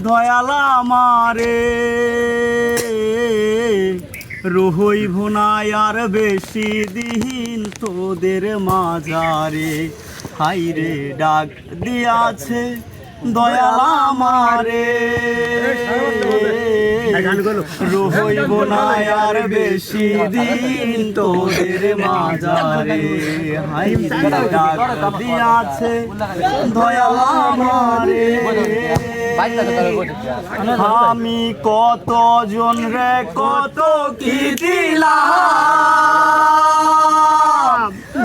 দয়াল আমারে রহইব না আর বেশি দিন তোদের মাঝারে। হাইরে ডাক দিয়াছে দয়াল আমারে রহইব না আর বেশি দিন তোদের মাঝারে। হাইরে ডাক দিয়াছে দয়াল আমারে। আমি কত জন রে কত কি দিলাম,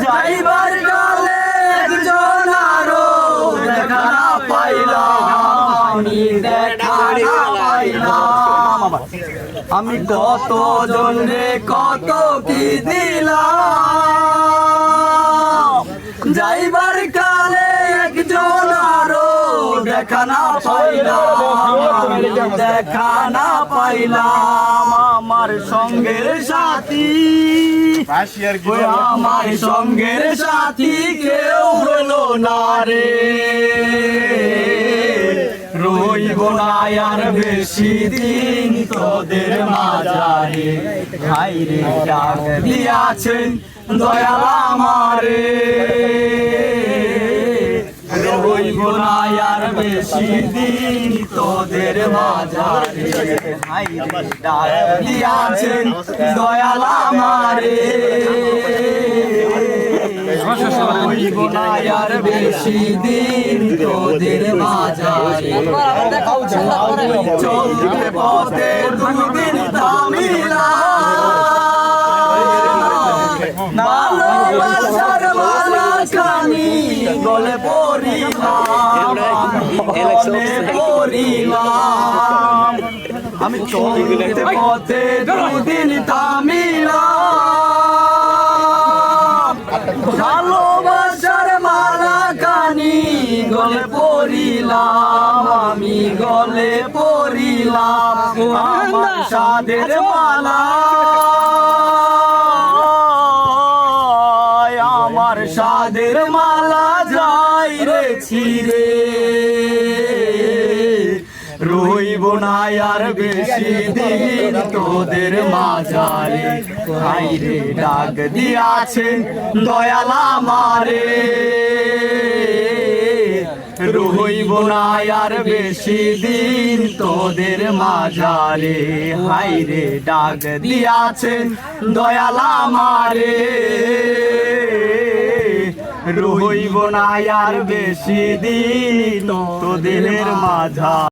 যাইবার কালে একজন আরো দেখা না পাইলাম। আমি দেখা না পাইলাম। আমি কত জন রে কত কি দিলাম, যাইবার কালে একজন আরো দেখা না পাইলাম। দেখা না পাইলাম। আমার সঙ্গের সাথী, আমার সঙ্গের সাথী কেউ হলো না রে। রইব না আর বেশি দিন তোদের মাঝারে। হাইরে ডাক দিয়াছেন দয়াল আমারে রইব না আর বেশি দিন তোদের মাঝারে। হাইরে ডাক দিয়াছেন দয়াল আমারে রইব না আর বেশি দিন তোদের মাঝারে। চলতে পথে দুদিন থামিলাম, ভালোবাসার মালাখানি গলে পড়িলাম, গলে পড়িলাম। আমি চলতে পথে দুদিন থামিলাম, ভালোবাসার মালাখানি গলে পড়িলাম, আমি গলে পড়িলাম। আমার সাধের মালা, আমার সাধের মালা যাই রে ছিঁড়ে। রইব না আর বেশি দিন তোদের মাঝারে। হাইরে ডাক দিয়াছেন দয়াল আমারে রইব না আর বেশি দিন তোদের মাঝারে। হাইরে ডাক দিয়াছেন দয়াল আমারে রইব না আর বেশি দিন তোদের মাঝারে।